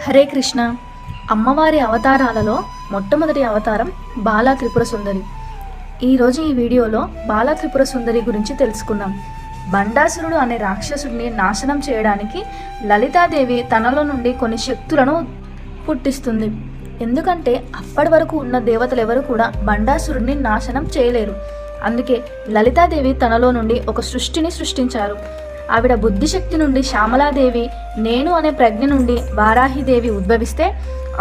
హరే కృష్ణ. అమ్మవారి అవతారాలలో మొట్టమొదటి అవతారం బాలా త్రిపుర సుందరి. ఈరోజు ఈ వీడియోలో బాలా త్రిపుర సుందరి గురించి తెలుసుకుందాం. బండాసురుడు అనే రాక్షసుడిని నాశనం చేయడానికి లలితాదేవి తనలో నుండి కొన్ని శక్తులను పుట్టిస్తుంది. ఎందుకంటే అప్పటి వరకు ఉన్న దేవతలు ఎవరు కూడా బండాసురుడిని నాశనం చేయలేరు. అందుకే లలితాదేవి తనలో నుండి ఒక సృష్టిని సృష్టించారు. ఆవిడ బుద్ధిశక్తి నుండి శ్యామలాదేవి, నేను అనే ప్రజ్ఞ నుండి వారాహిదేవి ఉద్భవిస్తే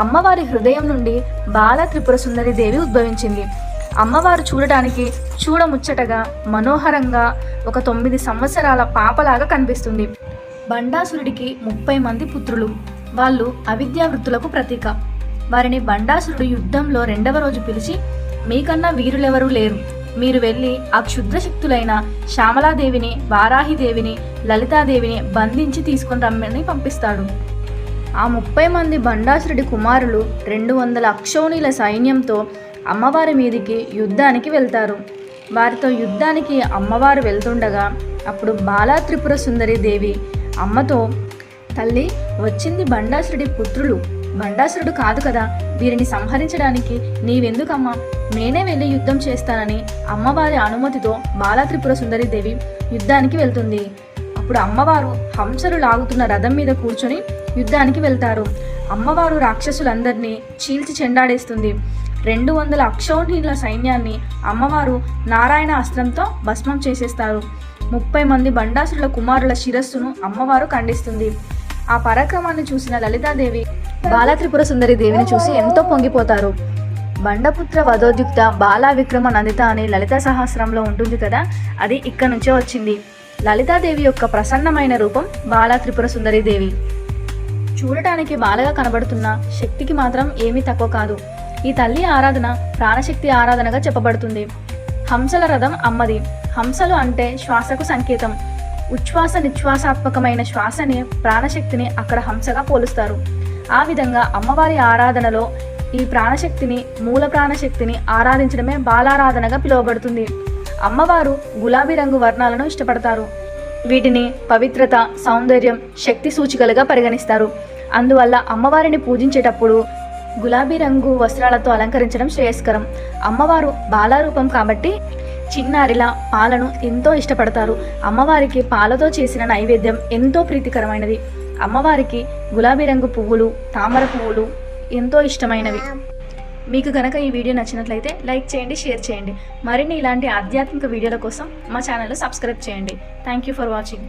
అమ్మవారి హృదయం నుండి బాలా త్రిపుర సుందరి దేవి ఉద్భవించింది. అమ్మవారు చూడటానికి చూడముచ్చటగా మనోహరంగా ఒక 9 సంవత్సరాల పాపలాగా కనిపిస్తుంది. బండాసురుడికి 30 మంది పుత్రులు. వాళ్ళు అవిద్యావృత్తులకు ప్రతీక. వారిని బండాసురుడు యుద్ధంలో 2వ రోజు పిలిచి, మీకన్నా వీరులెవరూ లేరు, మీరు వెళ్ళి ఆ క్షుద్ర శక్తులైన శ్యామలాదేవిని, వారాహిదేవిని, లలితాదేవిని బంధించి తీసుకొని రమ్మని పంపిస్తాడు. ఆ 30 మంది బండాసురుడి కుమారులు 200 అక్షౌణీల సైన్యంతో అమ్మవారి మీదికి యుద్ధానికి వెళ్తారు. వారితో యుద్ధానికి అమ్మవారు వెళ్తుండగా అప్పుడు బాలా త్రిపుర సుందరి దేవి అమ్మతో, తల్లి, వచ్చింది బండాసురుడి పుత్రులు, బండాసురుడు కాదు కదా, వీరిని సంహరించడానికి నీవెందుకమ్మా, నేనే వెళ్ళి యుద్ధం చేస్తానని అమ్మవారి అనుమతితో బాలా త్రిపుర సుందరి దేవి యుద్ధానికి వెళ్తుంది. అప్పుడు అమ్మవారు హంసలు లాగుతున్న రథం మీద కూర్చొని యుద్ధానికి వెళ్తారు. అమ్మవారు రాక్షసులందరినీ చీల్చి చెండాడేస్తుంది. 200 అక్షౌహిణీల సైన్యాన్ని అమ్మవారు నారాయణ అస్త్రంతో భస్మం చేసేస్తారు. 30 మంది బండాసురుల కుమారుల శిరస్సును అమ్మవారు ఖండిస్తుంది. ఆ పరాక్రమాన్ని చూసిన లలితాదేవి బాలా త్రిపుర సుందరి దేవిని చూసి ఎంతో పొంగిపోతారు. బండపుత్ర వధోద్యుక్త బాలా విక్రమ నందిత అనే లలితా సహస్రంలో ఉంటుంది కదా, అది ఇక్కడ నుంచే వచ్చింది. లలితాదేవి యొక్క ప్రసన్నమైన రూపం బాలా త్రిపుర సుందరి దేవి. చూడటానికి బాలగా కనబడుతున్న శక్తికి మాత్రం ఏమీ తక్కువ కాదు. ఈ తల్లి ఆరాధన ప్రాణశక్తి ఆరాధనగా చెప్పబడుతుంది. హంసల రథం అమ్మది. హంసలు అంటే శ్వాసకు సంకేతం. ఉచ్ఛ్వాస నిశ్వాసాత్మకమైన శ్వాసని, ప్రాణశక్తిని అక్కడ హంసగా పోలుస్తారు. ఆ విధంగా అమ్మవారి ఆరాధనలో ఈ ప్రాణశక్తిని, మూల ప్రాణశక్తిని ఆరాధించడమే బాలారాధనగా పిలువబడుతుంది. అమ్మవారు గులాబీ రంగు వర్ణాలను ఇష్టపడతారు. వీటిని పవిత్రత, సౌందర్యం, శక్తి సూచికలుగా పరిగణిస్తారు. అందువల్ల అమ్మవారిని పూజించేటప్పుడు గులాబీ రంగు వస్త్రాలతో అలంకరించడం శ్రేయస్కరం. అమ్మవారు బాలారూపం కాబట్టి చిన్నారిలా పాలను ఎంతో ఇష్టపడతారు. అమ్మవారికి పాలతో చేసిన నైవేద్యం ఎంతో ప్రీతికరమైనది. అమ్మవారికి గులాబీ రంగు పువ్వులు, తామర పువ్వులు ఎంతో ఇష్టమైనవి. మీకు కనుక ఈ వీడియో నచ్చినట్లయితే లైక్ చేయండి, షేర్ చేయండి. మరిన్ని ఇలాంటి ఆధ్యాత్మిక వీడియోల కోసం మా ఛానల్ను సబ్స్క్రైబ్ చేయండి. Thank you for watching.